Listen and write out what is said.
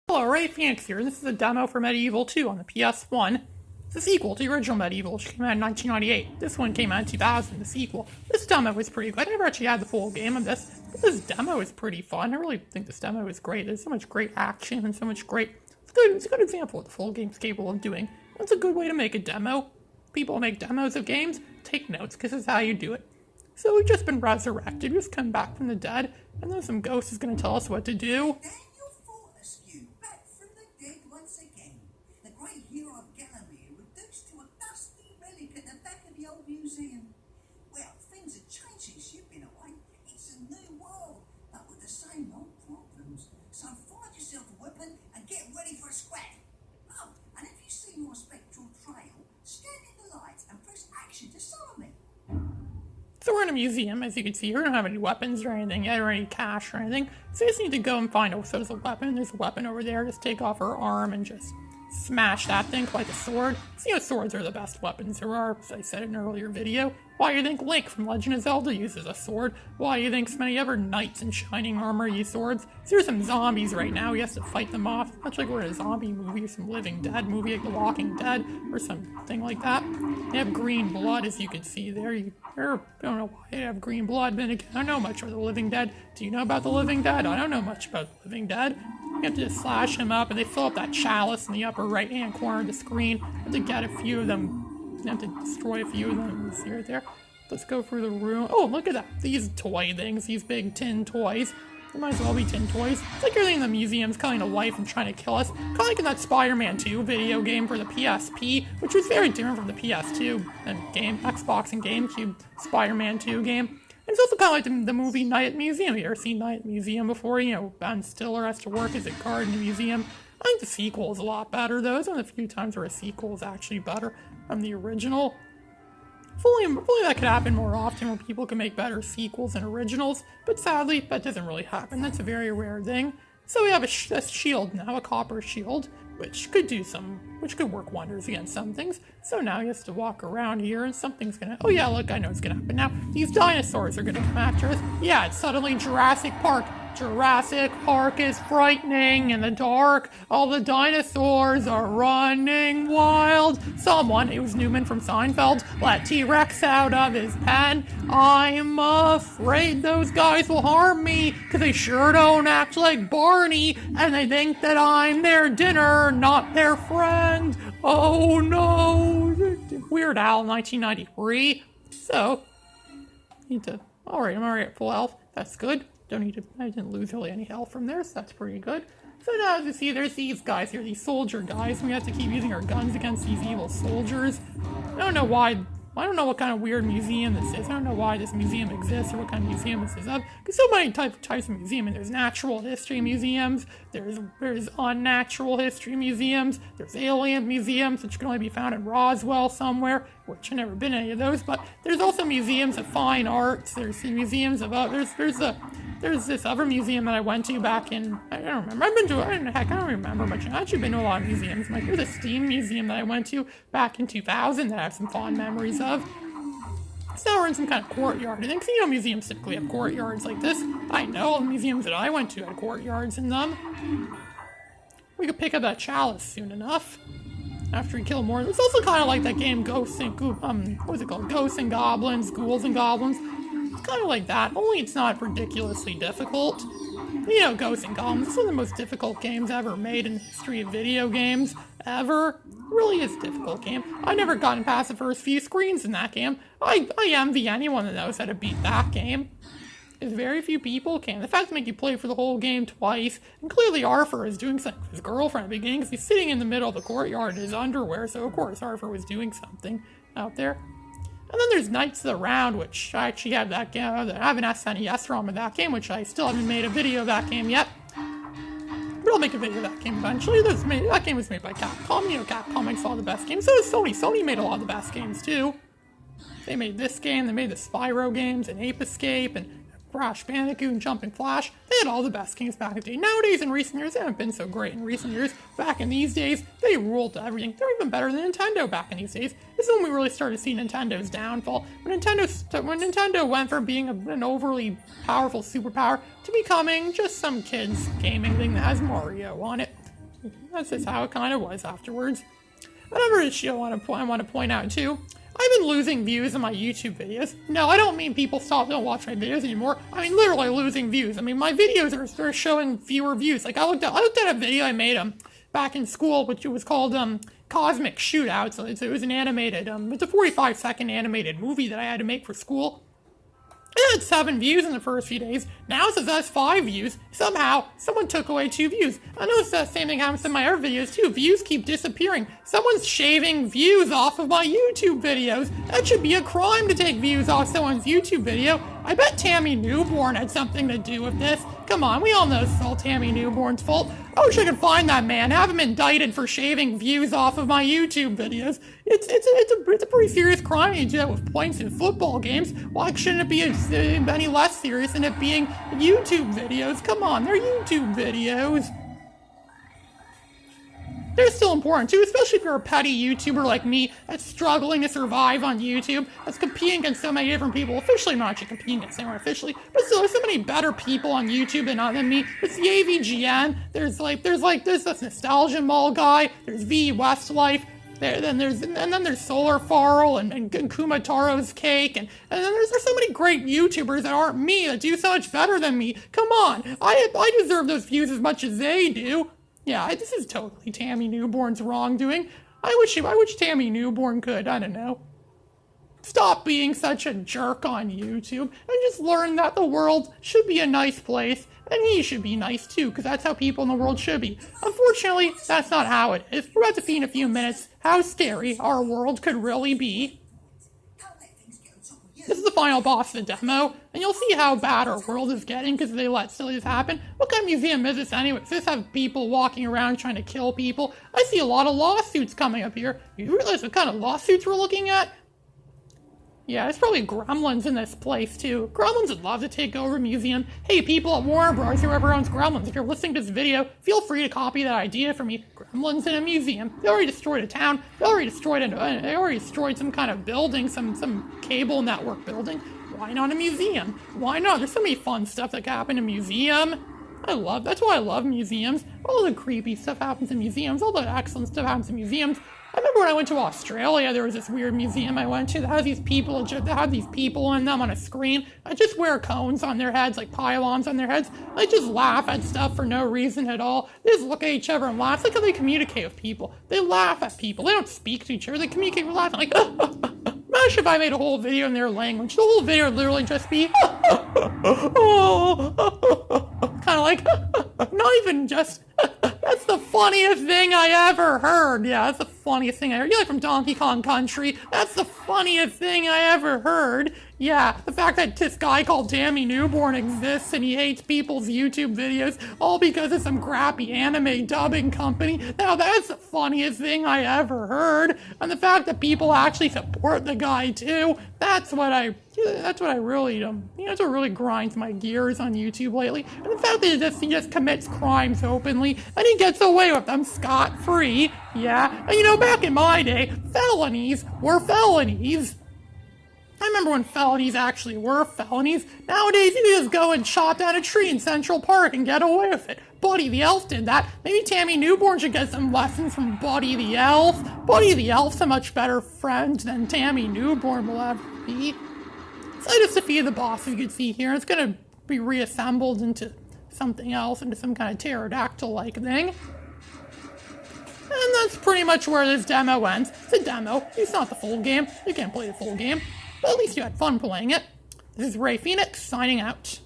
Hello, Ray Phoenix here, and this is a demo for MediEvil II on the Ps1. It's a sequel to the original MediEvil, which came out in 1998. This one came out in 2000, the sequel. This demo was pretty good. I never actually had the full game of this, but this demo is pretty fun. I really think this demo is great. There's so much great action and so much great... It's a good example of what the full game's capable of doing. It's a good way to make a demo. People make demos of games. Take notes, because this is how you do it. So we've just been resurrected. We just come back from the dead, and then some ghost is going to tell us what to do. Museum. Well, things have changed since you've been away. It's a new world, but with the same old problems. So find yourself a weapon and get ready for a scrap. Oh, and if you see your spectral trail, stand in the light and press action to summon me. So we're in a museum, as you can see. We don't have any weapons or anything yet, or any cash or anything. So we just need to go and find, so there's a weapon. There's a weapon over there. Just take off her arm and just smash that thing like a sword. So, swords are the best weapons there are, as I said in an earlier video. Why do you think Link from Legend of Zelda uses a sword? Why do you think so many other knights in shining armor use swords? So there's some zombies right now, he has to fight them off, much like we're in a zombie movie or some Living Dead movie like The Walking Dead or something like that. They have green blood, as you can see there. I don't know why they have green blood, but again, I don't know much about The Living Dead. Do you know about The Living Dead? I don't know much about The Living Dead. You have to just slash him up, and they fill up that chalice in the upper right-hand corner of the screen. You have to get a few of them. You have to destroy a few of them. See right there. Let's go through the room. Oh, look at that. These toy things. These big tin toys. They might as well be tin toys. It's like everything in the museum's coming to life and trying to kill us. Kind of like in that Spider-Man 2 video game for the PSP, which was very different from the PS2 and Xbox and GameCube Spider-Man 2 game. And it's also kind of like the movie Night at the Museum. You ever seen Night at the Museum before? Ben Stiller has to work as a guard in the museum. I think the sequel is a lot better, though. It's one of the few times where a sequel is actually better than the original. Hopefully that could happen more often, where people can make better sequels than originals. But sadly, that doesn't really happen. That's a very rare thing. So we have a shield now, a copper shield, which could work wonders against some things. So now he has to walk around here and something's gonna, oh yeah, look, I know it's gonna happen now. These dinosaurs are gonna come after us. Yeah, it's suddenly Jurassic Park. Jurassic Park is frightening in the dark. All the dinosaurs are running wild. Someone, it was Newman from Seinfeld, let T-Rex out of his pen. I'm afraid those guys will harm me, because they sure don't act like Barney, and they think that I'm their dinner, not their friend. Oh no. Weird Al, 1993. So, alright, I'm already at full health. That's good. I didn't lose really any health from there, so that's pretty good. So now, as you see, there's these guys here, these soldier guys, and we have to keep using our guns against these evil soldiers. I don't know why, I don't know what kind of weird museum this is. I don't know why this museum exists or what kind of museum this is of. Because so many types of museum, and there's natural history museums, there's unnatural history museums, there's alien museums, which can only be found in Roswell somewhere, which I've never been to any of those, but there's also museums of fine arts, there's museums of, there's this other museum that I went to back in, I don't remember, I don't remember much. I've actually been to a lot of museums. Like, there's a steam museum that I went to back in 2000 that I have some fond memories of. So now we're in some kind of courtyard. I think, museums typically have courtyards like this. I know all the museums that I went to had courtyards in them. We could pick up that chalice soon enough. After we kill more. It's also kind of like that game Ghosts and, what was it called? Ghosts and Goblins, Ghouls and Goblins. It's kind of like that, only it's not ridiculously difficult. Ghosts and Goblins is one of the most difficult games ever made in the history of video games, ever. It really is a difficult game. I've never gotten past the first few screens in that game. I envy anyone that knows how to beat that game. Because very few people can. The fact to make you play for the whole game twice, and clearly Arthur is doing something with his girlfriend at the beginning, because he's sitting in the middle of the courtyard in his underwear, so of course Arthur was doing something out there. And then there's Knights of the Round, which I actually have that game. I have an SNES ROM of that game, which I still haven't made a video of that game yet. But I'll make a video of that game eventually. That game was made by Capcom. Capcom makes all the best games. So does Sony. Sony made a lot of the best games, too. They made this game, they made the Spyro games, and Ape Escape, and Crash Bandicoot and Jumping Flash. They had all the best games back in the day. Nowadays, in recent years, they haven't been so great in recent years. Back in these days, they ruled everything. They're even better than Nintendo back in these days. This is when we really started to see Nintendo's downfall. When Nintendo went from being an overly powerful superpower to becoming just some kid's gaming thing that has Mario on it. That's just how it kind of was afterwards. Another issue I want to point out too. I've been losing views on my YouTube videos. No, I don't mean people don't watch my videos anymore. I mean literally losing views. I mean my videos are showing fewer views. Like I looked at a video I made back in school, which was called Cosmic Shootout. So it was an animated it's a 45-second animated movie that I had to make for school. It had 7 views in the first few days. Now it says it has 5 views. Somehow, someone took away 2 views. I noticed the same thing happens in my other videos too. Views keep disappearing. Someone's shaving views off of my YouTube videos. That should be a crime to take views off someone's YouTube video. I bet Tammy Newborn had something to do with this. Come on, we all know this is all Tammy Newborn's fault. I wish I could find that man, have him indicted for shaving views off of my YouTube videos. It's a pretty serious crime. You do that with points in football games. Why shouldn't it be any less serious than it being YouTube videos? Come on, they're YouTube videos. They're still important too, especially if you're a petty YouTuber like me that's struggling to survive on YouTube, that's competing against so many different people. Officially, I'm not actually competing against anyone officially, but still, there's so many better people on YouTube than me. There's the AVGN, there's this Nostalgia Mall guy, there's V Westlife, then there's Solar Farl and Kumataro's Cake, and then there's so many great YouTubers that aren't me that do so much better than me. Come on, I deserve those views as much as they do. Yeah, this is totally Tammy Newborn's wrongdoing. I wish Tammy Newborn could, I don't know, stop being such a jerk on YouTube and just learn that the world should be a nice place and he should be nice too, because that's how people in the world should be. Unfortunately, that's not how it is. We're about to see in a few minutes how scary our world could really be. This is the final boss of the demo, and you'll see how bad our world is getting because they let silliness happen. What kind of museum is this anyway? Does this have people walking around trying to kill people? I see a lot of lawsuits coming up here. You realize what kind of lawsuits we're looking at? Yeah, there's probably gremlins in this place too. Gremlins would love to take over a museum. Hey, people at Warner Bros., whoever owns gremlins, if you're listening to this video, feel free to copy that idea for me. Gremlins in a museum. They already destroyed a town. They already destroyed some kind of building, some cable network building. Why not a museum? Why not? There's so many fun stuff that can happen in a museum. That's why I love museums. All the creepy stuff happens in museums. All the excellent stuff happens in museums. I remember when I went to Australia, there was this weird museum I went to that had these people in them on a screen. I just wear cones on their heads, like pylons on their heads. I just laugh at stuff for no reason at all. They just look at each other and laugh. It's like how they communicate with people. They laugh at people. They don't speak to each other. They communicate with laughing. Like, imagine if I made a whole video in their language. The whole video would literally just be, kind of like, not even just, that's the funniest thing I ever heard. Yeah, that's the funniest thing I heard. You're like from Donkey Kong Country. That's the funniest thing I ever heard. Yeah, the fact that this guy called Tammy Newborn exists and he hates people's YouTube videos all because of some crappy anime dubbing company. Now that's the funniest thing I ever heard. And the fact that people actually support the guy too, that's what really grinds my gears on YouTube lately. And the fact that he just commits crimes openly and he gets away with them scot-free. Yeah, and back in my day, felonies were felonies. I remember when felonies actually were felonies. Nowadays, you can just go and chop down a tree in Central Park and get away with it. Buddy the Elf did that. Maybe Tammy Newborn should get some lessons from Buddy the Elf. Buddy the Elf's a much better friend than Tammy Newborn will ever be. So I just defeated the boss, as you can see here. It's going to be reassembled into something else, into some kind of pterodactyl-like thing. And that's pretty much where this demo ends. It's a demo. It's not the full game. You can't play the full game. But at least you had fun playing it. This is Ray Phoenix, signing out.